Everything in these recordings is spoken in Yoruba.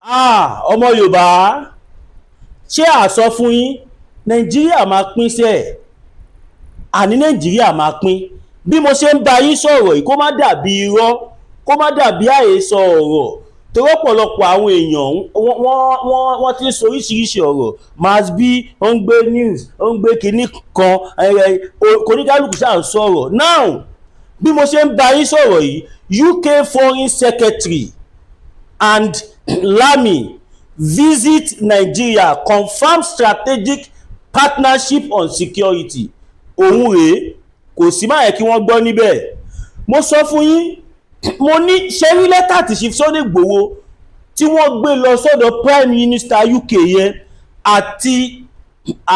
Ọmọ Yorùbá ṣé àsọ fún yín Nàìjíríà máa pín sí ẹ̀ àní Nàìjíríà máa pín bí mo ṣe ń bá yín sọ̀rọ̀ yìí kó má dàbí irọ́ kó má dàbí àhesọ ọ̀rọ̀ torí ọ̀pọ̀lọpọ̀ àwọn èèyàn wọ́n ti ń sọ oríṣiríṣi ọ̀rọ̀ mass b ó ń gbé news ó ń gbé kinní kan oníkálukú ṣáà ń sọ̀rọ̀ now bí mo ṣe ń bá yín sọ̀rọ̀ yìí UK Foreign Secretary and Lammy visit Nigeria confirm strategic partnership on security òun rèé kò sí máa yẹ kí wọ́n gbọ́ níbẹ̀ mo sọ fún yín mo ní ṣẹ́rí lẹ́tà tí Chief Sunday Igboho tí wọ́n gbé lọ sọ́dọ̀ Prime Minister UK yẹn àti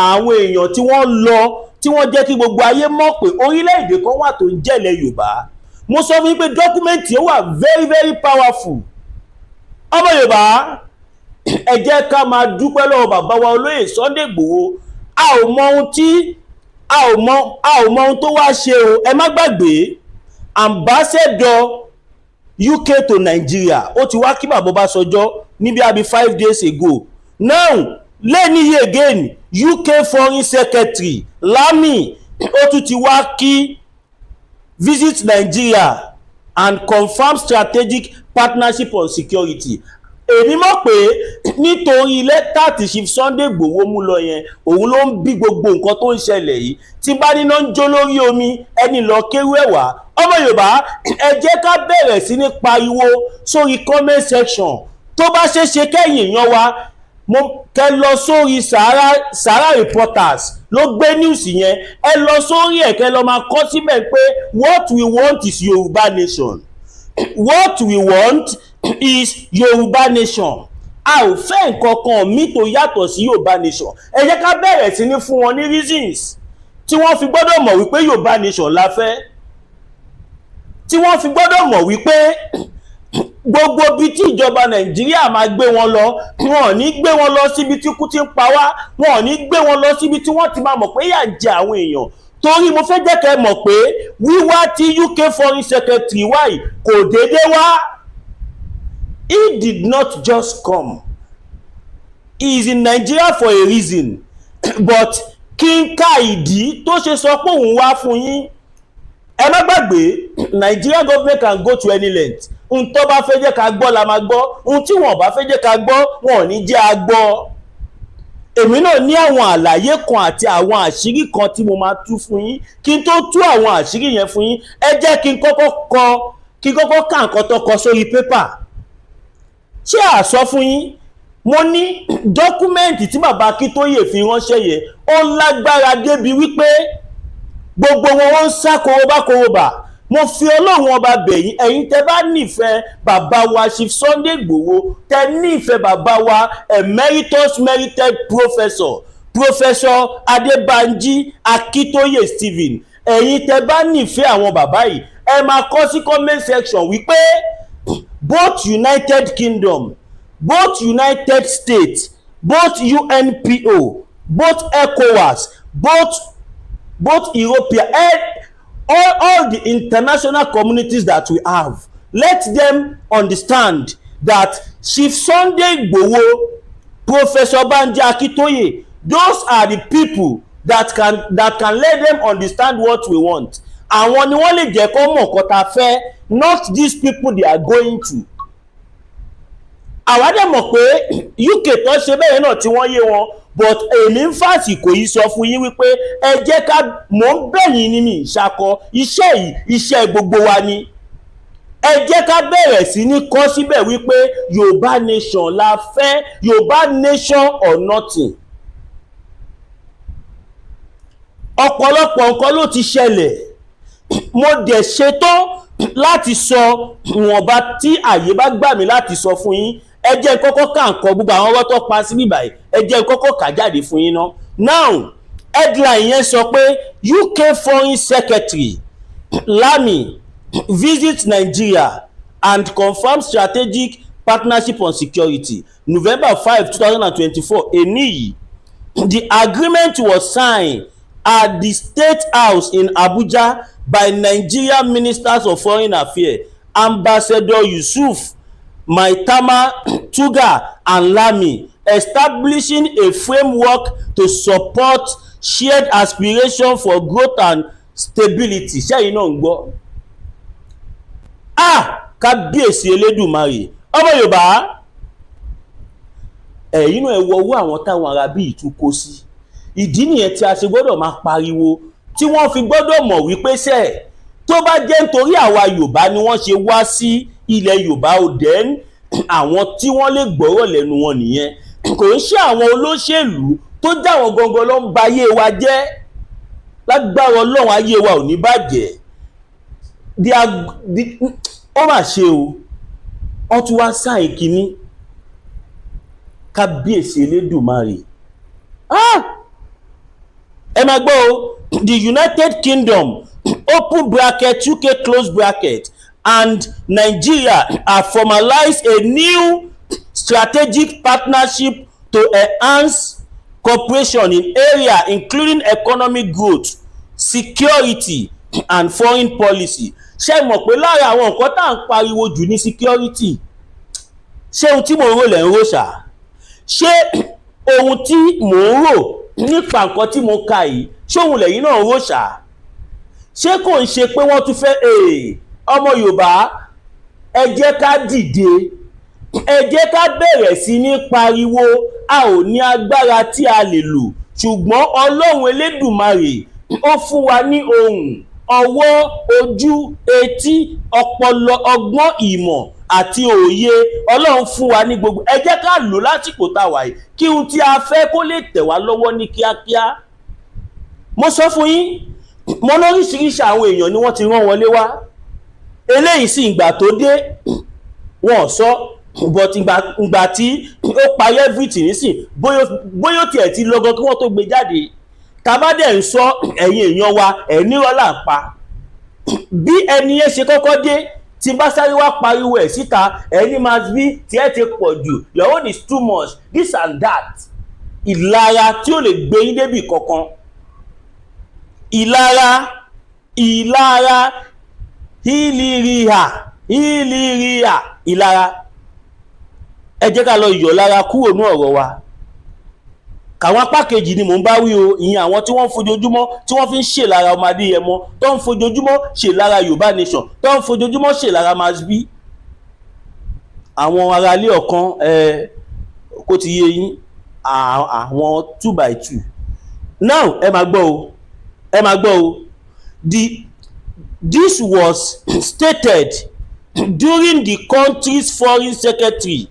àwọn èèyàn tí wọ́n lọ tí wọ́n jẹ́ kí gbogbo ayé mọ̀ pé orílẹ̀-èdè kan wà tó ń jẹ́lẹ̀ Yorùbá mo sọ fún yín pé dọ́kúmẹ̀ntì yẹn wà very very powerful ọmọ Yorùbá ẹ jẹ́ ká máa dúpẹ́ lọ́wọ́ bàbá wa olóyè Sunday Igboho a ò mọ ohun tó wá ṣe o ẹ má gbàgbé ambassador UK to Nigeria ó ti wá kí bàbá Ọbásanjọ́ níbi àbí 5 days ago now lẹ́ni again UK Foreign Secretary Lammy ó tún ti wá kí visit Nigeria and confirm strategic partnership on security èmi mọ̀ pé nítorí lẹ́tà tí Chief Sunday Igboho mú lọ yẹn òun ló ń bí gbogbo nǹkan tó ń ṣẹlẹ̀ yìí tí bá níná ń jó lórí omi ẹni lọ kéwú ẹ̀wà ọmọ Yorùbá ẹ jẹ́ ká bẹ̀rẹ̀ sí ní pariwo sórí comment section tó bá ṣeéṣe kẹ́yìn èèyàn wa kẹ lọ sórí Sahara Reporters ló gbé news yẹn ẹ lọ sórí ẹ̀ kẹ lọ máa kọ síbẹ̀ pé what we want is Yorùbá nation what we want is Yorùbá nation a ò fẹ́ nǹkan kan míì tó yàtọ̀ sí Yorùbá nation ẹ jẹ́ ká bẹ̀rẹ̀ sí ní fún wọn ní reasons tí wọ́n fi gbọ́dọ̀ mọ̀ wípé Yorùbá nation la fẹ́ tí wọ́n fi gbọ́dọ̀ mọ̀ wípé gbogbo bí tí ìjọba Nàìjíríà máa gbé wọn lọ wọn ò ní gbé wọn lọ síbi tí kú ti ń pa wá wọn ò ní gbé wọn lọ síbi tí wọ́n ti máa mọ̀ pé yà ń jẹ àwọn èèyàn torí mo fẹ́ jẹ́ kẹ́ mọ̀ pé wíwá tí UK Foreign Secretary wá yìí kò déédéé wá. He did not just come. He is in Nigeria for a reason. But kí n ká ìdí tó ṣe sọ pé òun wá fún yín. Ẹ má gbàgbé, Nigerian government can go to any length. Ohun tó bá fẹ́ jẹ́ ká gbọ́ la máa gbọ́. Ohun tí wọ́n bá fẹ́ jẹ́ ká gbọ́, wọn ò ní jẹ́ a gbọ́. Èmi náà ní àwọn àlàyé kan àti àwọn àṣírí kan tí mo máa tú fún yín. Kí n tó tú àwọn àṣírí yẹn fún yín, ẹ jẹ́ kí n kọ́kọ́ ká nǹkan tó kọ sórí pépà. Ṣé àsọ fún yín mo ní dọ́kúmẹ́ǹtì tí bàbá Akíntóyè fi ránṣẹ́ yẹn ó lágbára débi wípé gbogbo wọn ń sá korobá mo fi Ọlọ́run ọba bẹ̀yìn ẹ̀yin tẹ́ bá nífẹ̀ẹ́ bàbá wa Chief Sunday Igboho tẹ́ nífẹ̀ẹ́ bàbá wa emeritus merited professor Adébánjí Akíntóyè Stephen ẹ̀yin tẹ́ bá nífẹ̀ẹ́ àwọn bàbá yìí ẹ máa kọ sí comment section wípé both United Kingdom, both United States, both UNPO, both ECOWAS, both European, all the international communities that we have, let them understand that Chief Sunday Igboho, Professor Banji Akíntóyè, those are the people that can let them understand what we want. Àwọn ni wọ́n lè jẹ́ kó mọ̀ nǹkan tá fẹ́, not these people they are going to. Àwa dẹ̀ mọ̀ pé UK tó ṣe bẹ́ẹ̀ náà tí wọ́n yé wọn but èmi ń fàsìkò yìí sọ fún yín wípé ẹ jẹ́ ká mọ̀ ń bẹ̀yìn ní mi ìṣàkọ iṣẹ́ yìí iṣẹ́ gbogbo wa ni. Ẹ jẹ́ ká bẹ̀rẹ̀ sí ní kọ síbẹ̀ wípé Yorùbá nation la fẹ́, Yorùbá nation or nothing. Ọ̀pọ̀lọpọ̀ nǹkan ló ti ṣẹlẹ̀ mo dẹ̀ ṣetán láti sọ ìwọ̀nba tí àyè bá gbà mí láti sọ fún yín ẹ jẹ́ kọ́kọ́ ká nǹkan gbogbo àwọn ọ̀rọ̀ tó pa sí bíbá yìí ẹ jẹ́ kọ́kọ́ ká jáde fún yín ná. Now headline yẹn sọ pé UK Foreign Secretary Lammy visit Nigeria and confirm strategic partnership on security November 5, 2024 èní yìí. The agreement was signed at the State House in Abuja by Nigerian Ministers of Foreign Affairs Ambassador Yusuf Maitama, Tuga, and Lammy, establishing a framework to support shared aspiration for growth and stability. Ṣẹ́yìn náà ń gbọ́? Kábíyèsí Elédùmarè, ọmọ Yorùbá, ẹ̀yin náà ẹ wo owó àwọn táwọn ará bí ìtún kó sí. Ìdí nìyẹn tí a ṣe gbọ́dọ̀ máa pariwo, tí wọ́n fi gbọ́dọ̀ mọ̀ wípé tó bá jẹ́ nítorí àwa Yorùbá ni wọ́n ṣe wá sí ilẹ̀ Yorùbá ò dẹ́n àwọn tí wọ́n lè gbọ́rọ̀ lẹ́nu wọn nìyẹn. Kò ń ṣe àwọn olóṣèlú tó jáwọn gangan ló ń ba ayé wa jẹ́. Lágbára Ọlọ́run ayé wa ò ní bàjẹ́. Ó mà ṣe o, wọ́n tún wá sáìn kínní. Kábíyèsí Elédùmarè. Ẹ máa gbọ́ o, the United Kingdom open bracket UK close bracket and Nigeria have formalized a new strategic partnership to enhance cooperation in areas including economic growth, security and foreign policy. Ṣé mọ̀ pé lára àwọn nǹkan tá à ń pariwo jù ní security? Ṣé ohun tí mò ń rò lẹ́ ń rò ṣá? Ṣé ohun tí mò ń rò nípa nǹkan tí mo kà yìí, ṣé òun lẹ́yìn náà ń rò ṣá? Ṣé kò ń ṣe pé wọ́n tún fẹ́ ọmọ Yorùbá, ẹ jẹ́ ká dìde, ẹ jẹ́ ká bẹ̀rẹ̀ sí ní pariwo. A ò ní agbára tí a lè lò, ṣùgbọ́n Ọlọ́run Elédùmarè ó fún wa ní ohùn, ọwọ́, ojú, etí, ọpọlọ, ọgbọ́n, ìmọ̀ àti òye. Ọlọ́run fún wa ní gbogbo. Ẹ jẹ́ ká lò lásìkò tá a wà yìí kí ohun tí a fẹ́ kó lè tẹ̀ wá lọ́wọ́ ní kíákíá. Mo sọ fún yín, mo lóríṣiríṣi àwọn èèyàn ni wọ́n ti rán wọlé wá. Eléyìí sì ìgbà tó dé wọ́n sọ, but ìgbà tí ó parí everything nísìn, bóyá tiẹ̀ ti lọ́gán kí wọ́n tó gbé jáde. Tabadẹ̀ ń sọ, ẹ̀yin èèyàn wa ẹ̀ nírọ́lá ń pa. Bí ẹni yẹn ṣe kọ́kọ́ dé, tí bá sáré wá pariwo ẹ̀ síta, ẹni máa bí tí ẹ ti pọ̀ jù, your own is too much, this and that. Ìlara tí ó lè gbé yín débì kankan. Ìlara ìlara. Ẹ jẹ́ ká lọ yọ̀ lára kúrò ní ọ̀rọ̀ wa. Kàwọn apá kejì ni mò ń bá wí o, ìyẹn àwọn tí wọ́n fojoojúmọ́ tí wọ́n fi ń ṣèlára ọmọ Adéyẹmọ, tó ń fojoojúmọ́ ṣèlára Yorùbá nation, tó ń fojoojúmọ́ ṣèlára Masbi. Àwọn aráalé ọ̀kan kó ti yé yín, àwọn 2x2. Now ẹ máa gbọ́ o, this was stated during the country's foreign secretary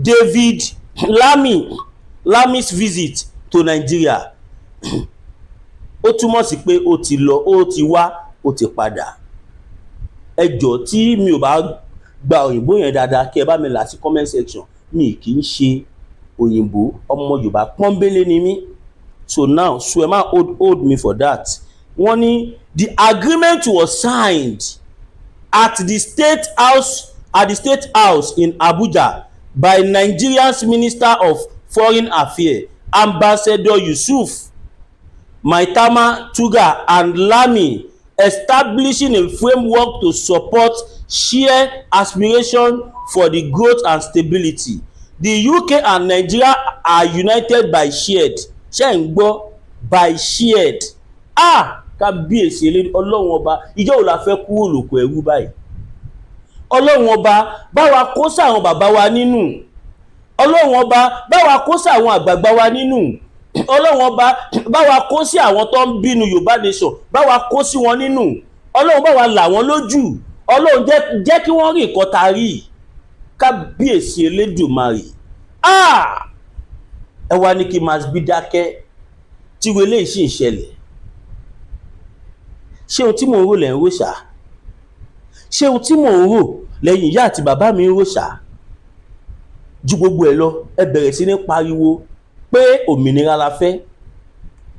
David Lammy's visit to Nigeria. Ó túmọ̀ sí pé ó ti lọ, ó ti wá, ó ti padà. Ẹ jọ̀ọ́ tí mi ò bá gba òyìnbó yẹn dáadáa kí ẹ bá mi là sí comment section. Mi kì í ṣe òyìnbó, ọmọ Yorùbá pọ́nbélé ni mí. So now Suema hold me for that. Wọ́n ní the agreement was signed at the State House in Abuja by Nigeria's Minister of Foreign Affairs, Ambassador Yusuf Maitama, Tuga, and Lammy, establishing a framework to support shared aspiration for the growth and stability. The UK and Nigeria are united by shared. Ṣé ń gbọ́? By shared. Kábíyèsí Ọlọ́run ọba, ìjọ́ ò la fẹ́ kúrò lóko ẹrú báyìí. Ọlọ́run ọba, bá wa kó sáwọn bàbá wa nínú. Ọlọ́run ọba, bá wa kó sí àwọn àgbààgbà wa nínú. Ọlọ́run ọba, bá wa kó sí àwọn tó ń bínú Yorùbá nation, bá wa kó sí wọn nínú. Ọlọ́run bá wa là wọ́n lójú. Ọlọ́run jẹ́ kí wọ́n rí nǹkan tá a rí. Kábíyèsí Elédùmarè. Ẹ wá ní kí Masbi dákẹ́ tí wo eléyìí sì ń ṣẹlẹ̀. Ṣé ohun tí mò ń rò lẹ́ ń rò ṣá? Ṣé ohun tí mò ń rò lẹ́yìn ìyá àti bàbá mi ń rò ṣá? Ju gbogbo ẹ̀ lọ, ẹ bẹ̀rẹ̀ sí ní pariwo pé òmìnira la fẹ́.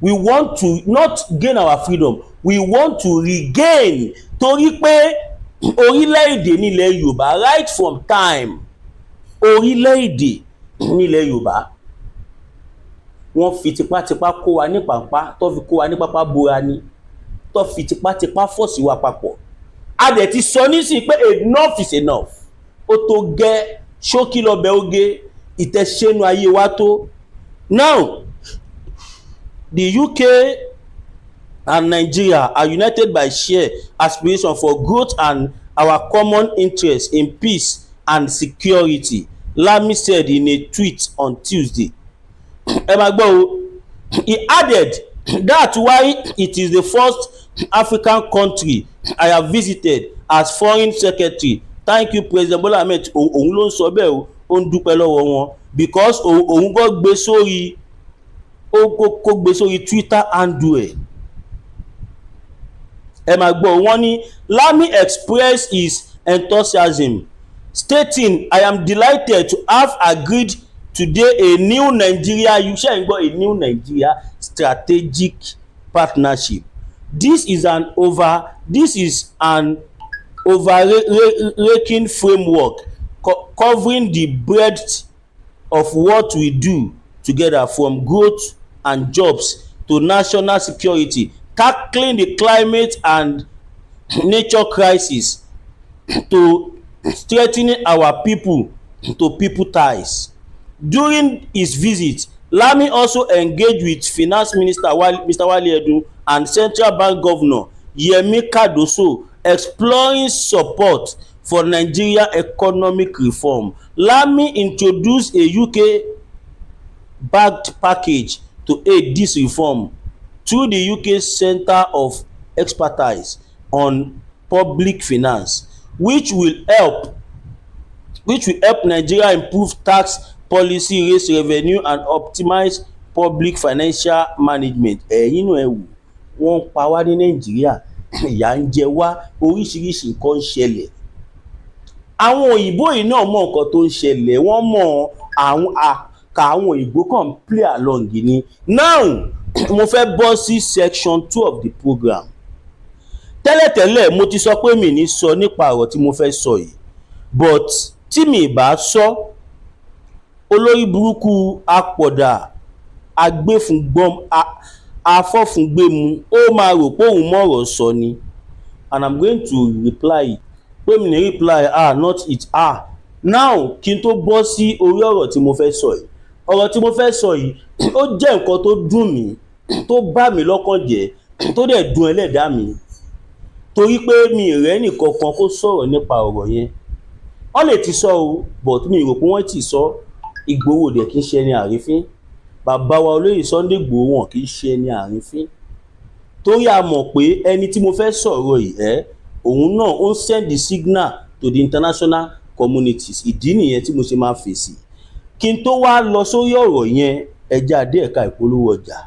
We want to not gain our freedom, we want to regain. Torí pé orílẹ̀-èdè nílẹ̀ Yorùbá right from time, orílẹ̀-èdè nílẹ̀ Yorùbá wọ́n fi tipátipá kó wa ní pàpá, tó fi kó wa ní pápá bora ni, tó fi tipátipá fọ́ọ̀sì wa papọ̀. A dẹ̀ ti sọ nísìnyí pé enough is enough. Ó tó gẹ́, ṣókí lọbẹ̀ oge ìtẹ̀sẹ́nu ayé wa tó. Now the UK and Nigeria are united by shared aspiration for growth and our common interest in peace and security, Lammy said in a tweet on Tuesday. Ẹ máa gbọ́ o, he added that why it is the first African country I have visited as foreign secretary. Thank you President Bola Ahmed. Òun ló ń sọ bẹ́ẹ̀ o, ó ń dúpẹ́ lọ́wọ́ wọn because òun kò gbé sórí kó gbé sórí Twitter handle ẹ̀. Ẹ máa gbọ́ wọ́n ní Lammy expressed his enthusiasm stating, I am delighted to have agreed today a new Nigeria a new Nigeria strategic partnership. This is an overarching framework covering the breadth of what we do together, from growth and jobs to national security, tackling the climate and nature crisis, to strengthening our people to people ties. During his visit, Lammy also engaged with Finance Minister Mr. Wale Edun and Central Bank Governor Yemi Cardoso, exploring support for Nigeria economic reform. Lammy introduced a UK-backed package to aid this reform through the UK Centre of Expertise on Public Finance, which will help Nigeria improve tax policy, raise revenue and optimize public financial management. Ẹ̀yin náà ẹ wò, wọ́n ń pa wá ní Nàìjíríà, ìyà ń jẹ wá, oríṣiríṣi nǹkan ń ṣẹlẹ̀. Àwọn òyìnbó yìí náà mọ nǹkan tó ń ṣẹlẹ̀, wọ́n mọ àwọn òyìnbó kan play along ni. Now mo fẹ́ bọ́ sí section 2 of the program. Tẹ́lẹ̀tẹ́lẹ̀ mo ti sọ pé mi ní sọ nípa ọ̀rọ̀ tí mo fẹ́ sọ yìí, but tí mi bá sọ, olórí burúkú apọ̀dà agbéfúngbọ́n afọ́fúngbẹ́mu ó máa rò pé òun mọ̀rọ̀ sọ ni, and I'm going to reply pé mi ní reply not it now kí n tó bọ́ sí orí ọ̀rọ̀ tí mo fẹ́ sọ yìí. Ọ̀rọ̀ tí mo fẹ́ sọ yìí ó jẹ́ nǹkan tó dùn mí, tó bá mi lọ́kàn jẹ́, tó dẹ̀ dùn ẹlẹ́dàá mi, torí pé mi rẹ́ nìkan kan kó sọ̀rọ̀ nípa ọ̀rọ̀ yẹn. Wọ́n lè ti sọ o, but mi rò pé wọ́n ti sọ. Ìgbòho dẹ̀ kì í ṣe ẹni àrífín, bàbá wa olóyè Sunday Igboho wọn kì í ṣe ẹni àrífín, torí a mọ̀ pé ẹni tí mo fẹ́ sọ̀rọ̀ yìí òun náà ó ń send the signal to the international communities. Ìdí nìyẹn tí mo ṣe máa fèsì. Kí n tó wá lọ sórí ọ̀rọ̀ yẹn, ẹ jẹ́ á dé ẹ̀ka ìpolówó ọjà.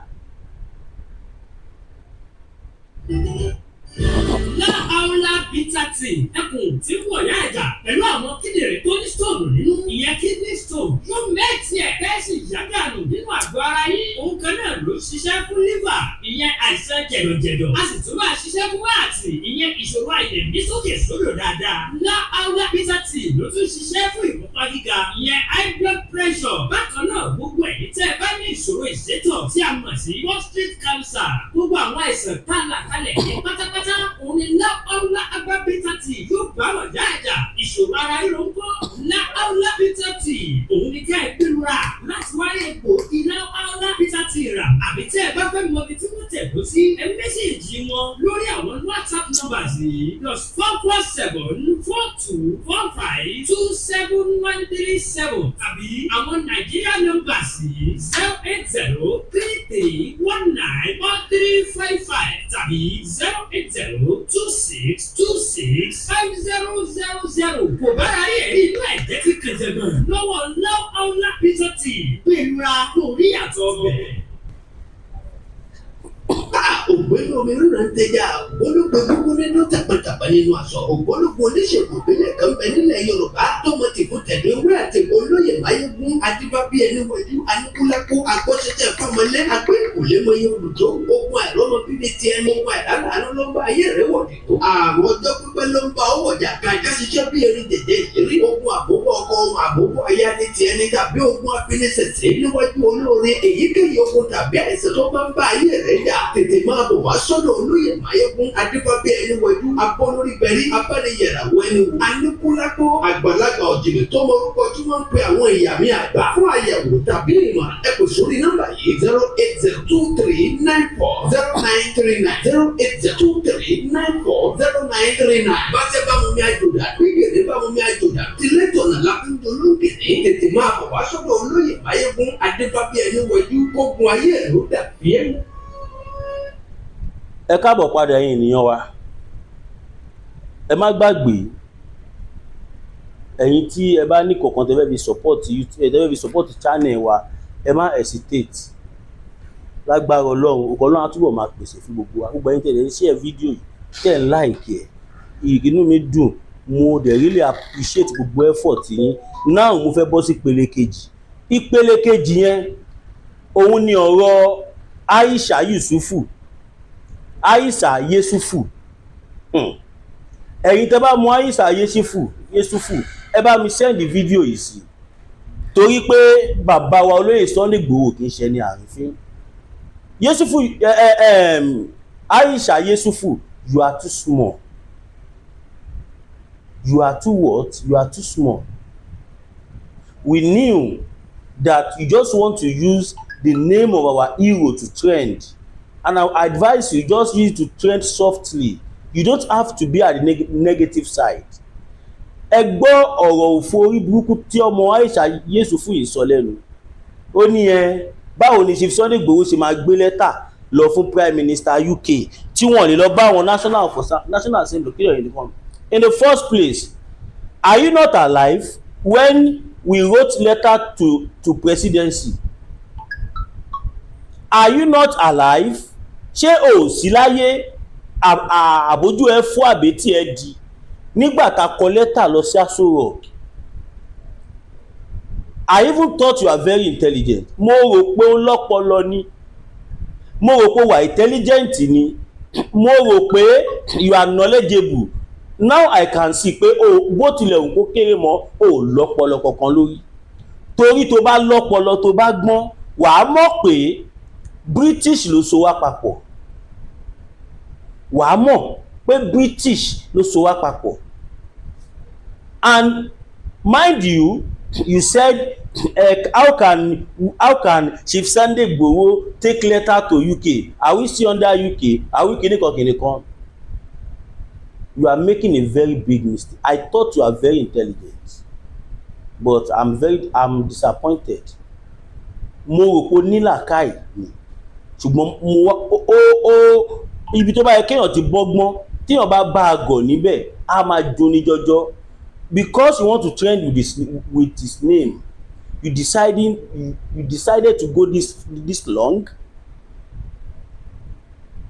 Láàárọ̀ Peter Tin ẹkùn tí wọ̀ yá ẹ̀jà pẹ̀lú àwọn kíndìnrín tó ní stone nínú, ìyẹn kidney stone yóò mẹ́tì ẹ̀ kẹ́sì yágànù nínú àgọ́ ara yín. Òun kan náà ló ṣiṣẹ́ fún liver, ìyẹn àìsàn jẹ̀dọ̀jẹ̀dọ̀. A sì tún máa ṣiṣẹ́ fún àti ìyẹn ìṣòro àìlèmí sókè sódò dáadáa. Láàárọ̀ Peter Tin ló tún ṣiṣẹ́ fún ìfúnpá gíga, ìyẹn high blood pressure. Bákan náà gbogbo ẹ̀yin tẹ́ ẹ bá ní ìṣòro ìsétọ̀ tí a mọ̀ sí prostate cancer, gbogbo àwọn àìsàn tá a là kalẹ̀ ní pátápátá, òun ni Láàárọ̀ Peter Tin yóò bá wọn jáàjà. Ìṣòro ara ríro ń kọ́ Láàárọ̀ Peter Tin, òun ni ká ẹ gbẹ̀rù rà láti wáyé egbò Láàárọ̀ Peter Tin rà. Àbí tẹ́ ẹ bá fẹ́ mọ ibi tí wọ́n tẹ̀dó sí, ẹ mẹ́sẹ̀jì wọn lórí àwọn WhatsApp numbers yìí +447-4245-27137 tàbí àwọn Nigeria numbers yìí 08033194355 tàbí 08026265000. Kò bára yẹ̀ rí inú ẹ̀jẹ̀ tí kẹ̀jẹ̀gbọ̀n lọ́wọ́ Láàárọ̀ Peter Tin pẹ̀lú ra torí àtọ̀ ọbẹ̀. Ògbólógbò omi rírà ń tẹja, ògbólógbò gbogbo nínú tàpátàpá nínú aṣọ. Ògbólógbò oníṣègùn ìbílẹ̀ kan bẹ nílẹ̀ Yorùbá tó mọ tìkú tẹ̀lé ewé àti olóyè máyégún adébábí ẹni wọ̀nyí anúkúlákú agbọ́sẹ̀tẹ̀ fọmọlé agbẹ́kùlé mọyé olùjọ́ ogun àìrọ́mọ bíbí ti ẹni ogun àìdáná ló ń bá ayé rẹ̀ wọ̀dì tó. Àrùn ọjọ́ pípẹ́ ló ń bá ọ wọ̀jà kájà ṣiṣẹ́ bí erin dèdè ìrírí ogun àbúkọ̀ ọkọ ohun àbúkọ̀ aya ní ti ẹni tàbí ogun afinisẹ̀sẹ̀ níwájú olóore èyíkéyìí ogun tàbí àìsàn tó bá ń bá ayé rẹ̀ jà tètè má máa bọ̀ wá sọ́dọ̀ olóyè Máyégún adébábí ẹni wọ̀jú abọ́lórí bẹ̀rí abániyẹ̀ràwọ̀ ẹni wò aníkúlákó àgbàlagbà òjìlẹ̀ tó mọ orúkọ tí wọ́n ń pe àwọn ìyá mi àgbà fún àyẹ̀wò tàbí ìmọ̀ràn ẹ kò sórí nọ́mbà yìí 08023940939 báṣẹ́ bá mú mi àjòdà gbígbèrè bá mú mi àjòdà tìlẹ́tọ̀nà lápúndò lóńgèrè tètè máa bọ̀ wá sọ́dọ̀ olóyè Máyégún adébábí ẹni wọ̀jú kógun ayé ẹ̀ ló dàbí ẹ̀. ẹ káàbọ̀ padà ẹ̀yin ènìyàn wa, ẹ má gbàgbé ẹ̀yin tí ẹ bá ní kọ̀ọ̀kan tẹ́ fẹ́ fi support YouTube, tẹ́ fẹ́ fi support channel wa, ẹ má hesitate. Lágbára Ọlọ́run á túbọ̀ máa pèsè fún gbogbo wa. Gbogbo ẹ̀yin tẹ́ lè share fídíò yìí, tẹ́ ń like ẹ̀, inú mi dùn, mo dẹ̀ really appreciate gbogbo effort yín. Now mo fẹ́ bọ́ sí ìpele kejì. Ìpele kejì yẹn òun ni ọ̀rọ̀ Aisha Yesufu. Ẹ̀yin tẹ́ bá mú Aisha Yesufu, ẹ bá mi send fídíò yìí sí, torí pé bàbá wa olóyè Sunday Igboho kì í ṣe ní àrífín. Aisha Yesufu, you are too small. You are too what? You are too small. We knew that you just want to use the name of our hero to trend, and I advise you just use it to trend softly. You don't have to be at the negative side. Ẹ gbọ́ ọ̀rọ̀ òfò orí burúkú tí ọmọ Aisha Yesufu yìí sọ lẹ́nu. Ó ní báwo ni Chief Sunday Igboho ṣe máa gbé lẹ́tà lọ fún Prime Minister UK tí wọ́n lè lọ bá àwọn National Assembly kílọ̀ yìí nìkan. In the first place, are you not alive when we wrote letter to presidency? Are you not alive? Ṣé o sí láyé àbójú ẹ fún àbẹ́tí ẹ di nígbà tá kọ lẹ́tà lọ sí Aso Rock? I even thought you are very intelligent. Mo rò pé ó lọ́pọlọ ni, mo rò pé wà intelligent ni, mo rò pé you are knowledgeable. Now I can see pé bó tilẹ̀ òun kó kéré mọ́ lọ́pọlọ kankan lórí. Torí tó bá lọ́pọlọ tó bá gbọ́n, wàá mọ̀ pé British ló so wá papọ̀. Wàá mọ̀ pé British ló so wá papọ̀. And mind you, you said how can Chief Sunday Igboho take letter to UK? Are we still under UK? Are we kinikan? You are making a very big mistake. I thought you are very intelligent, but I'm disappointed. Mo rò pé nílàkàì ni, ṣùgbọ́n ibi tó bá yẹ kéèyàn ti bọ́gbọ́n, téèyàn bá bá a gọ̀ níbẹ̀, á máa jóni jọjọ. Because you want to trend with his name, you decided to go this long.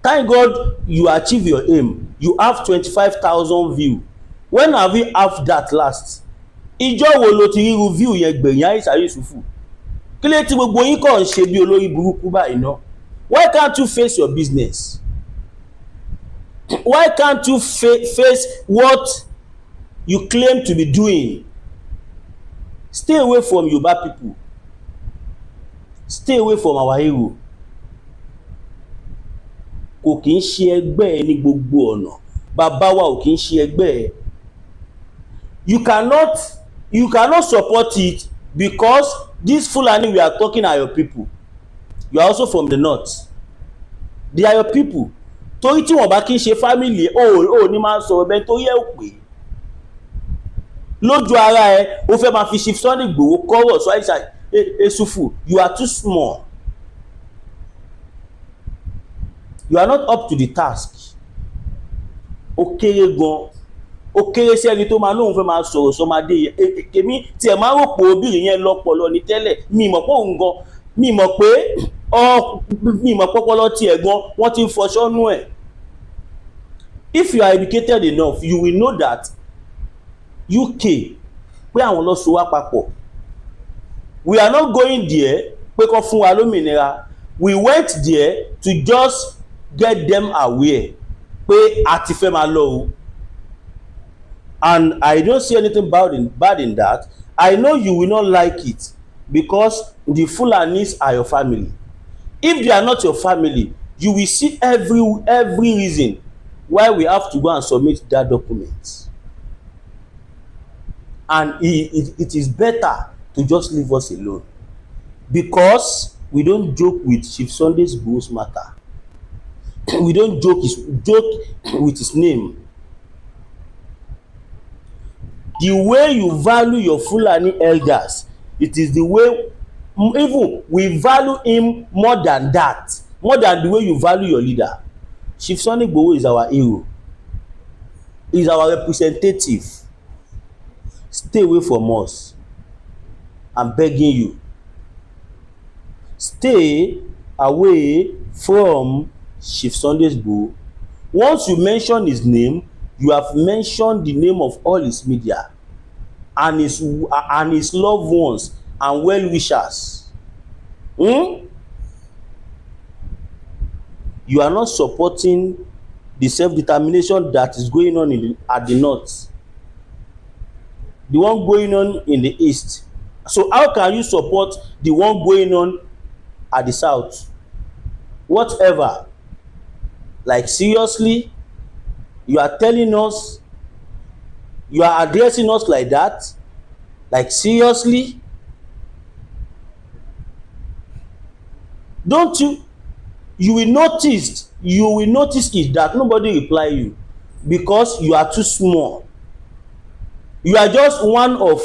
Thank God you achieve your aim. You have 25,000 views. When have you have that last? Ìjọ́ wo lo ti rí review yẹn gbẹ̀yìn Aisha Yesufu? Kí ló tí gbogbo yín kàn ń ṣe bí olórí burúkú báyìí náà? Why can't you face your business? Why can't you face what you claim to be doing? Stay away from Yoruba people. Stay away from our hero. Kò kí ń ṣe ẹgbẹ́ ẹ ní gbogbo ọ̀nà. Bàbá wa ò kí ń ṣe ẹgbẹ́ ẹ. You cannot support it because this Fulani we are talking are your people. You are also from the north. They are your people. Torí tí wọ́n bá kí ń ṣe family ní máa ń sọ̀rọ̀ bẹ́ẹ̀ torí ẹ̀ ò pé. Lójú ara ẹ, ó fẹ́ máa fi Chief Sunday Igboho kọ́rọ̀ sọ Aisha Yesufu. You are too small. You are not up to the task. Ó kéré gan. Ó kéré sí ẹni tó máa lóun fẹ́ máa sọ̀rọ̀ sọmadé yẹn. Èmi tí ẹ máa rò pé obìnrin yẹn lọ́pọlọ ní tẹ́lẹ̀. Mi mọ̀ pé òun gan. Mi mọ̀ pé pọ́pọ́lọ́ tí ẹ̀ gan wọ́n ti ń fọṣọ́nú ẹ̀. If you are educated enough, you will know that UK pé àwọn lọ so wá papọ̀. We are not going there pé kó fún wa lómìnira. We went there to just get them aware pé a ti fẹ́ máa lọ o. And I don't see anything bad in that. I know you will not like it because the Fulanis are your family. If they are not your family, you will see every reason why we have to go and submit that document, and it is better to just leave us alone, because we don't joke with Chief Sunday Igboho's matter. We don't joke with his name. The way you value your Fulani elders, it is the way even we value him more than that, more than the way you value your leader. Chief Sunday Igboho is our hero. He is our representative. Stay away from us. I'm begging you. Stay away from Chief Sunday Igboho. Once you mention his name, you have mentioned the name of all his media and his loved ones and well-wishers. You are not supporting the self-determination that is going on at the north, the one going on in the east. So how can you support the one going on at the south? Whatever. Like, seriously, you are telling us, you are addressing us like that? Like, seriously? Don't you will notice it that nobody reply you, because you are too small. You are just one of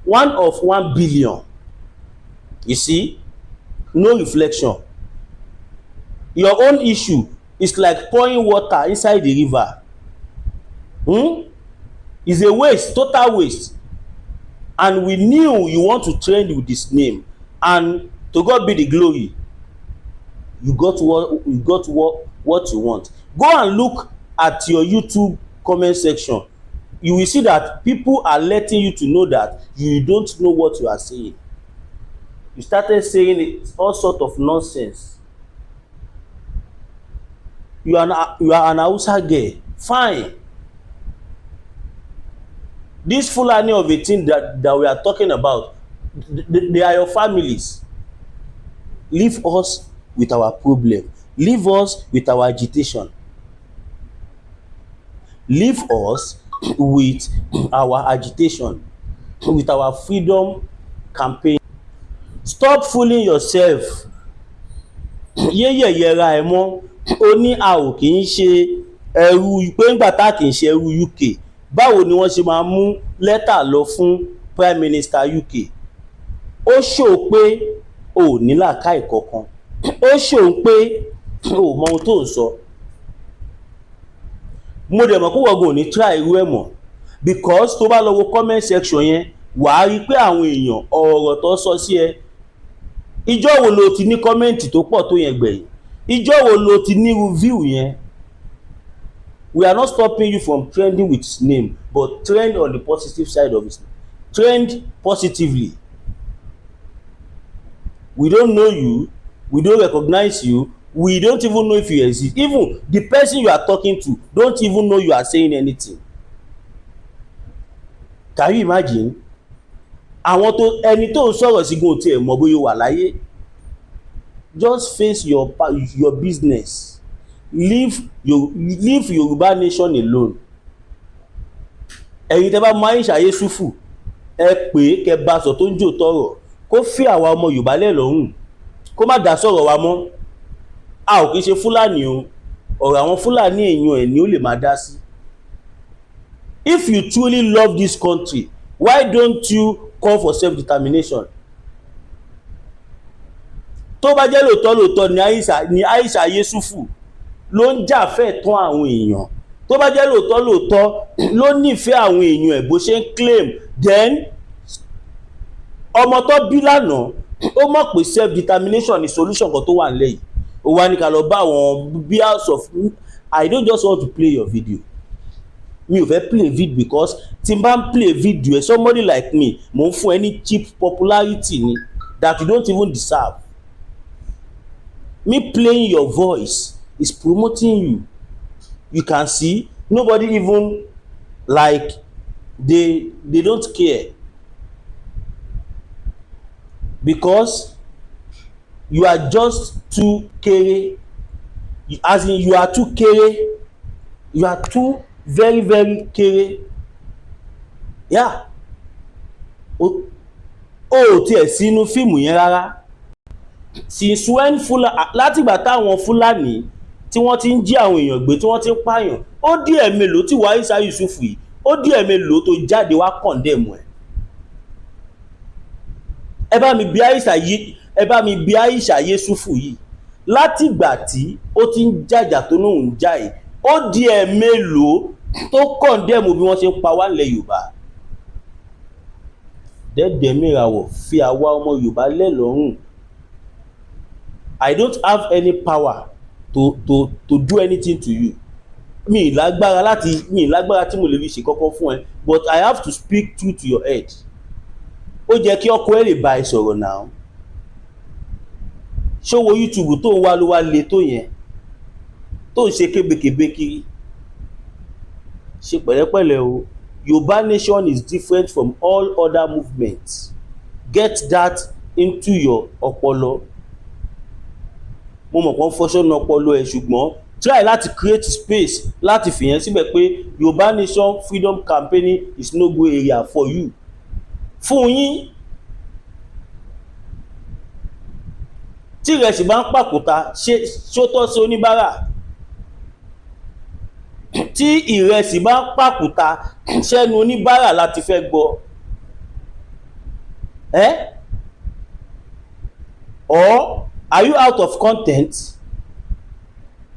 1 billion. You see, no reflection. Your own issue is like pouring water inside the river. It's a waste, total waste. And we knew you want to trend with this name, and to God be the glory. You got what you want. Go and look at your YouTube comment section. You will see that people are letting you to know that you don't know what you are saying. You started saying all sort of nonsense. You are an Hausa girl. Fine. This Fulani of a thing that we are talking about, they are your families. Leave us with our problem. Leave us with our agitation. Leave us with our agitation, with our freedom campaign. Stop fooling yourself. Yẹ́yẹ̀yẹ̀ra ẹ̀ mọ́. Ó ní a ò kì í ṣe ẹrú, pé ńgbà tá kì í ṣe ẹrú UK. Báwo ni wọ́n ṣe máa mú lẹ́tà lọ fún Prime Minister UK? Ó ṣò pé o ò ní làákàyè kankan. Ó ṣò pé o ò mọ ohun tó ń sọ. Mo dẹ̀ mọ̀ pé wọ́n gò ní try irú ẹ̀ mọ̀, because tó bá lọ wo comment section yẹn, wàá rí pé àwọn èèyàn ọ̀rọ̀ tó sọ sí ẹ. Ìjọ́ wo lo ti ní kọ́mẹ́ǹtì tó pọ̀ tó yẹn gbẹ̀yìn? Ìjọ́ wo lo ti ní review yẹn? We are not stopping you from trending with his name, but trend on the positive side of his name. Trend positively. We don't know you, we don't recognize you, we don't even know if you exist. Even the person you are talking to don't even know you are saying anything. Can you imagine? Àwọn tó ẹni tó ń sọ̀rọ̀ sí gun tí ẹ̀ mọ̀ bóyá wà láyé. Just face your business. Leave Yoruba nation alone. Ẹ̀yin tẹ́ bá mọ Aisha Yesufu, ẹ pé kẹ́ bá sọ tó ń jò tọrọ, kó fi àwa ọmọ Yorùbá lẹ̀ lọ́rùn, kó má dá sọ̀rọ̀ wa mọ́. A ò kì í ṣe Fúlàní o, ọ̀rọ̀ àwọn Fúlàní èèyàn ẹ̀ ni ó lè máa dá sí. If you truly love this country, why don't you call for self-determination? Tó bá jẹ́ lóòótọ́ ni Aisha Yesufu ló ń jà fẹ́ tán àwọn èèyàn, tó bá jẹ́ lóòótọ́ ló nífẹ̀ẹ́ àwọn èèyàn ẹ̀ bó ṣe ń claim, then ọmọ tó bí lánàá ó mọ̀ pé self-determination ni solution kan tó wà nílẹ̀ yìí. Ó wá ní ká lọ bá àwọn bí house of, I don't just want to play your video. Mi ò fẹ́ play video because tí n bá ń play video somebody like me, mo ń fún ẹ ní cheap popularity ni that you don't even deserve. Me playing your voice is promoting you. You can see nobody even like they don't care, because you are just too kere, as in you are too kere, you are too very very kere. Yeah, o ò tiẹ̀ sínú fíìmù yẹn rárá. Since when látìgbà táwọn Fúlàní tí wọ́n ti ń jí àwọn èèyàn gbé tí wọ́n ti ń pààyàn, ó di ẹ̀mélòó tí ìwọ Aisha Yusufu yìí, ó di ẹ̀mélòó tó jáde wá condemn ẹ̀. ẹ bá mi bi Aisha Yusufu yìí látìgbà tí ó ti ń jàjà tó náà ń jà yìí, ó di ẹ̀mélòó tó condemn bí wọ́n ṣe ń pa wá nílẹ̀ Yorùbá. Dẹ́dẹ̀ mìràwọ̀ fi àwa ọmọ Yorùbá lẹ̀ lọ́rùn. I don't have any power to do anything to you. Mi lágbára tí mo lè fi ṣe kọ́kọ́ fún ẹ, but I have to speak true to your head. Ó jẹ́ kí ọkọ ẹ lè bá ẹ sọ̀rọ̀ náà. Ṣówó YouTube tó ń wá ló wá le tó yẹn, tó ń ṣe kébékébé kiri. Ṣe pẹ̀lẹ́pẹ̀lẹ́ o. Yorùbá nation is different from all other movements. Get that into your ọpọlọ. Mo mọ̀ kàn fọ́ṣọ́nà ọpọlọ ẹ̀, ṣùgbọ́n try láti create space láti fìyẹn síbẹ̀ pé Yorùbá nation freedom campaigning is no go area for you. Fún yín tí ìrẹsì bá ń pàkúta ṣó tọ́ sí oníbàárà? Tí ìrẹsì bá ń pàkúta ṣẹ́nu oníbàárà láti fẹ́ gbọ́. Or are you out of content?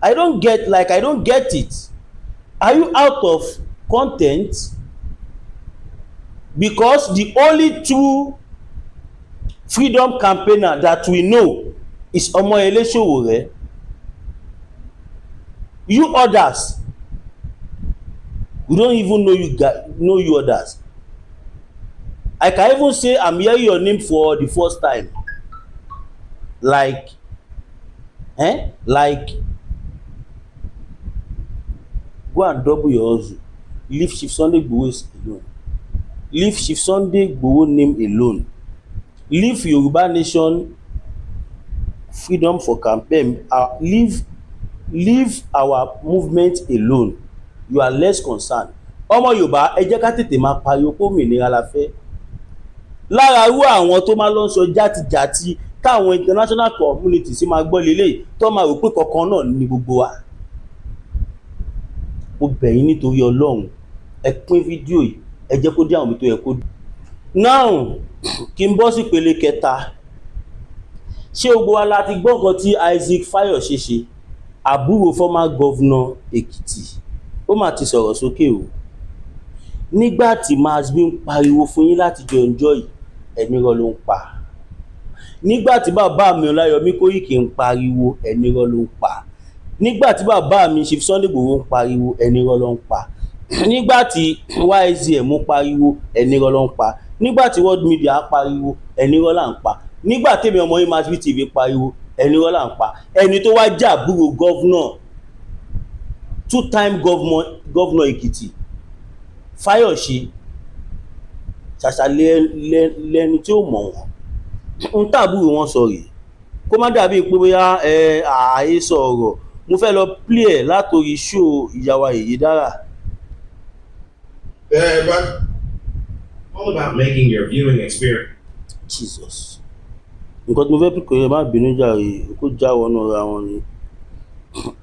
I don't get it. Are you out of content? Because the only true freedom campaigner that we know is Omo Yoruba. You others, we don't even know you others. I can even say I'm hearing your name for the first time. Like go and double your hustle. Leave Chief Sunday Igboho alone. Leave Chief Sunday Igboho name alone. Leave Yoruba nation freedom for campaign. Leave our movement alone. You are less concerned. Ọmọ Yorùbá, ẹ jẹ́ ká tètè máa pariwo pé òmìnira la fẹ́. Lára irú àwọn tó máa lọ sọ játijàti káwọn international community sì máa gbọ́ lélẹ̀ tó máa rò pé kankan náà ní gbogbo wa. Mo bẹ̀ yín nítorí Ọlọ́run, ẹ pín fídíò yìí, ẹ jẹ́ kó dé àwọn ibi tó yẹ kó dé. Now kí n bọ́ sí ìpele kẹta. Ṣé gbogbo wa la ti gbọ́ nǹkan tí Isaac Fayose ṣe, àbúrò former governor Èkìtì? Ó mà ti sọ̀rọ̀ sókè o. Nígbà tí Masbi ń pariwo fún yín láti jọ enjoy yìí, ẹni rọ́ ló ń pa. Nígbà tí bàbá mi Ọláyọmí Kóìkì ń pariwo, ẹni rọ́ ló ń pa. Nígbà tí bàbá mi Chief Sunday Igboho ń pariwo, ẹni rọ́ ló ń pa. Nígbà tí YZM ń pariwo, ẹni rọ́ ló ń pa. Nígbà tí world media pariwo, ẹni rọ́ là ń pa. Nígbà tèmi ọmọ yín Masbi TV pariwo, ẹni rọ́ là ń pa. Ẹni tó wá jẹ́ àbúrò governor, two-time governor Èkìtì, Fayose, ṣàṣà lẹni tí ó mọ̀ wọ́n. Ń tàbúrò wọn sọ rèé. Kó má dàbí pé bóyá àhesọ ọ̀rọ̀. Mo fẹ́ lọ play ẹ̀ látòrí show ìyàwó Ìyèdára. But all about making your viewing experience. Jesus. Nǹkan tí mo fẹ́ pín má bínú jàre, kó já wọnú ra wọn ni.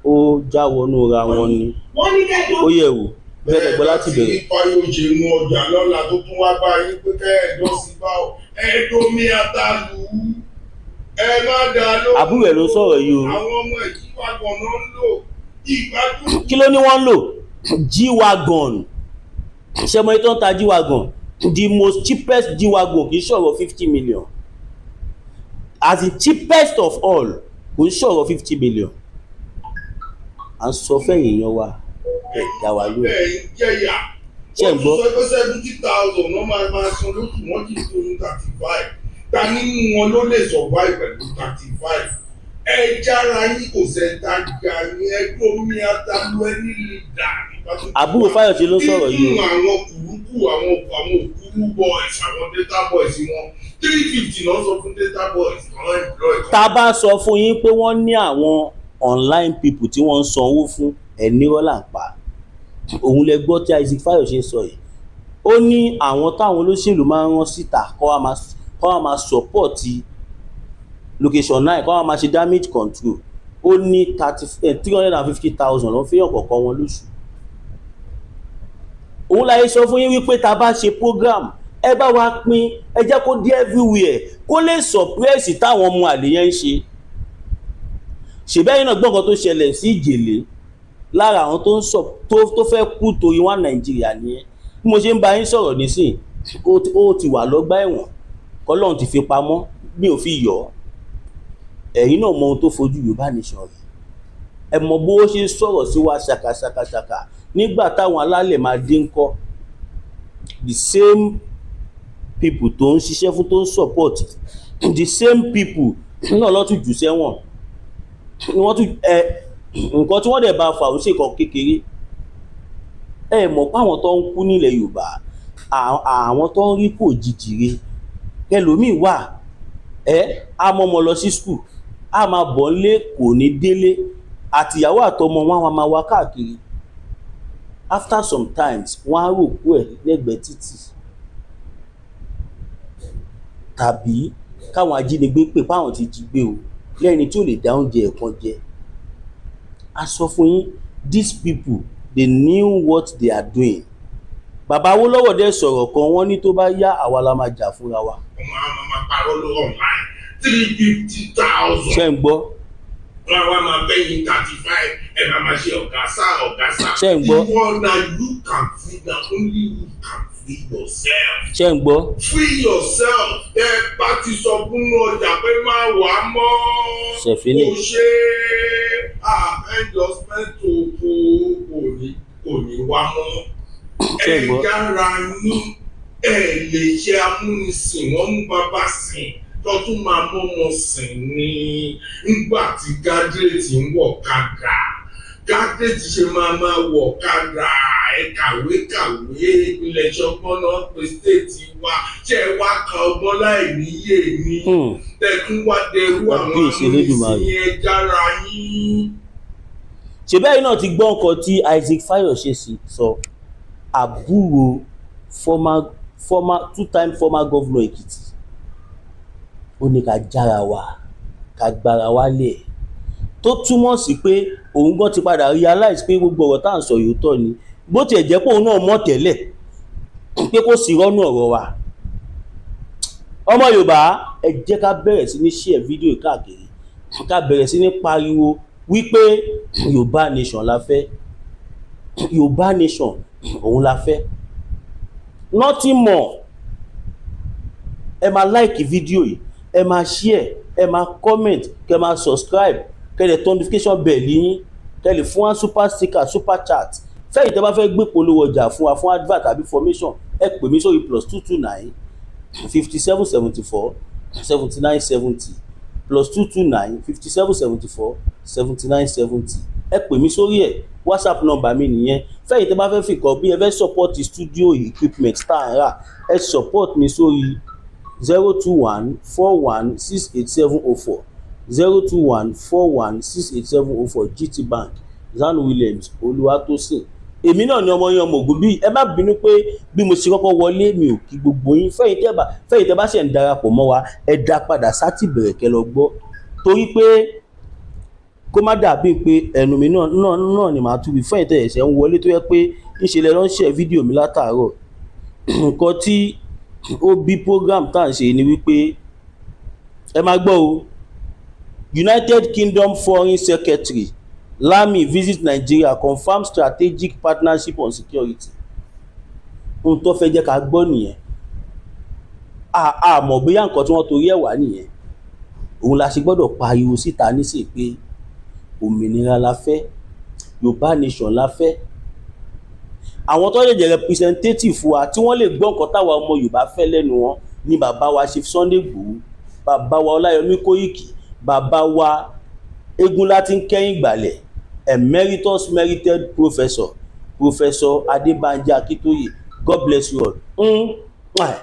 Ó já wọnú ra wọn ni. Ó yẹ̀ wò. Bẹ́ẹ̀ gbọ́ láti bẹ̀rẹ̀. Ìpayò ṣe mú ọjà lọ́la tó tún wá bá yín pé kẹ́ ẹ̀ lọ sí bá ọ. Ẹ̀ẹ́dọ́mí àtàlù. Ẹ má dá lóhùn. Àbúrò ẹ̀ ló sọ̀rọ̀ yìí o. Àwọn ọmọ G-Wagon náà ń lò. Ìgbádùn. Kí ló ní wọ́n ń lò? G-Wagon. Ṣé mo ní tó ń ta G-Wagon? The most cheapest G-Wagon kì í ṣọ̀rọ̀ 50 million. As the cheapest of all, kò í ṣọ̀rọ̀ 50 million. À ń sọ fẹ́yìn èèyàn wa. Ẹ̀dá wa ló. Jẹ́yà. Ṣé ń gbọ́? Wọ́n sọ pé 70,000 wọ́n máa san lóṣù wọ́n kì í tó ní 35. Ta nínú wọn ló lè survive pẹ̀lú 35? Ẹ jára yín kò sẹ́ńtà jà ní ẹgbẹ́ omi àtàlù ẹni lè dà. Àbúrò Fayose ló sọ̀rọ̀ yìí o. Nínú àwọn kùrúkù àwọn òkúrú boys àwọn data boys wọn 350 náà sọ fún data boys àwọn employ. tá a bá sọ fún yín pé wọ́n ní àwọn online people tí wọ́n ń sanwó fún ẹni rọ́là ń pa òun lẹ gbọ́ tí Isaac Fayose sọ yìí ó ní àwọn táwọn olóṣèlú máa ń rán síta kọ́ wa máa support location 9 kọ́ wa máa ṣe damage control ó ní 350,000 ló ń fẹ́yàn kọ̀ọ̀kan wọn lóṣù. òun láyé sọ fún yín wípé tá a bá ṣe program ẹ bá wa pín ẹ jẹ́ kó dé everywhere kó lè suppress táwọn ọmọ àlè yẹn ń ṣe. ṣèbẹ́yìn náà gbọ́ngàn tó ṣẹlẹ̀ sí Ìjèlè lára àwọn tó fẹ́ kú torí wọn Nàìjíríà nìyẹn bí mo ṣe ń bá yín sọ̀rọ̀ nísìn ó ti wà lọ́gbà ẹ̀wọ̀n kọ́lọ́run ti fi pamọ́ mi ò fi yọ̀ ọ́ ẹ̀yin náà mọ ohun tó fojú Yorùbá Nation rí ẹ mọ bó ṣe ń sọ̀rọ̀ sí wa ṣàkàṣàkàṣàkà nígbà táwọn alálẹ̀ máa dé ńkọ́ the same people tó ń ṣiṣẹ́ fún tó ń support the same people náà lọ́tún jù sẹ́wọ̀n wọ́n tún nǹkan tí wọ́n dẹ̀ bá fà ó ṣe kan kékeré ẹ mọ̀ pé àwọn tó ń kú nílẹ̀ Yorùbá àwọn tó ń rí kò jìjìre ẹlòmíì wà á mọ́mọ́ lọ sí school á máa bọ̀ nílé kò ní délé àtìyàwó àtọmọ wọn máa wá káàkiri after some times wọ́n á rò kú ẹ̀ lẹ́gbẹ̀ẹ́ títì tàbí káwọn ajínigbé pè páwọn ti jí gbé o lẹ́ni tí ò lè dá oúnjẹ ẹ̀kan jẹ. a sọ fún yín these people they knew what they are doing. bàbá Awólọ́wọ̀ dẹ̀ sọ̀rọ̀ kan wọ́n ní tó bá yá àwa la máa jà fúnra wa. ọmọ àwọn máa parọ́ lọ́wọ́ online 350,000. ṣé ń gbọ́. wọ́n wá máa bẹ́yìn 35 ẹ̀ máa ṣe ọ̀gásà. ṣé ń gbọ́. ìwọ na you can free na only you can free yourself. ṣé ń gbọ́. free yourself ẹ bá ti sọ fún ọjà pé má wà á mọ́. ṣèfínì. kò ṣe endorsement kò ní wá mọ́. ṣé ń gbọ́. ẹ yára ní ẹ lè ṣe amúnisìn wọ́n mú bàbá sìn tọ́tún máa mọ́mọ́ sìn ní nígbà tí gádírètì ń wọ̀ kàdà gádírètì ṣe máa wọ̀ kàdà ẹ kàwé ìpínlẹ̀ ṣọgbọ́n náà pé stéètì wa ṣe wá ka ọgbọ́n láì níyè ní tẹ̀kún wá dẹrú àwọn amúnisìn yẹn jára yín. ṣèbẹ́yìn náà ti gbọ́ nǹkan tí Isaac Fayose sọ àbúrò two-time former governor Èkìtì ó ní ká jára wa ká gbára wa lẹ̀ tó túmọ̀ sí pé òun gan ti padà realize pé gbogbo ọ̀rọ̀ tá à ń sọ yóò tọ́ ni bó tiẹ̀ jẹ́ pé òun náà mọ̀ tẹ́lẹ̀ pé kó sì rọ́nù ọ̀rọ̀ wa. ọmọ Yorùbá ẹ jẹ́ ká bẹ̀rẹ̀ sí ní share fídíò káàkiri ká bẹ̀rẹ̀ sí ní pariwo wípé Yorùbá Nation la fẹ́ Yorùbá Nation òun la fẹ́ nothing more. ẹ máa like fídíò yìí ẹ máa share ẹ máa comment kẹ máa subscribe kẹ lè turn notification bell yín kẹ lè fún wa super sticker super chat fẹ́yìn tẹ́ bá fẹ́ gbé polówó ọjà fún wa fún advert àbí formation ẹ pè mí sórí +229 5774 7970 +229 5774 7970 ẹ pè mí sórí ẹ̀ WhatsApp number mi nìyẹn fẹ́yìn tẹ́ bá fẹ́ fi kọ́ bí ẹ fẹ́ support studio equipment tá à ń rà ẹ support mi sórí 02141687040 02141687040 GT Bank Zan Williams Olúwatósìn. èmi náà ni ọmọ yẹn ọmọ ògùn bíi ẹ má bínú pé bí mo ṣe kọ́kọ́ wọlé mi ò kí gbogbo yín fẹ́yìn tẹ́ bá ṣe ń darapọ̀ mọ́ wa ẹ dá padà sátì bẹ̀rẹ̀ kẹ́ lọ gbọ́ torí pé kó má dàbí pé ẹnu mi náà ni màá túbi fẹ́yìn tẹ́ ẹ̀ṣẹ̀ ń wọlé tó yẹ pé ńṣe lẹ ránṣẹ́ fídíò mi látàárọ̀ nǹkan tí ó bí program tá à ń ṣe ni wípé ẹ máa gbọ́ o United Kingdom Foreign Secretary Lammy visit Nigeria confirm strategic partnership on security. ohun tó fẹ́ jẹ́ ká gbọ́ nìyẹn àmọ́ bóyá nǹkan tí wọ́n torí ẹ̀ wá nìyẹn òun la ṣe gbọ́dọ̀ pariwo síta nísìnyí pé òmìnira la fẹ́ Yorùbá Nation la fẹ́ àwọn tó lè jẹ́ representative wa tí wọ́n lè gbọ́ nǹkan táwa ọmọ Yorùbá fẹ́ lẹ́nu wọn ni bàbá wa Chief Sunday Igboho bàbá wa Ọláyọmí Kóìkì bàbá wa eégún láti ń kẹ́yìn ìgbàlẹ̀ emeritus merited professor Adébánjí Akíntóyè God bless you all.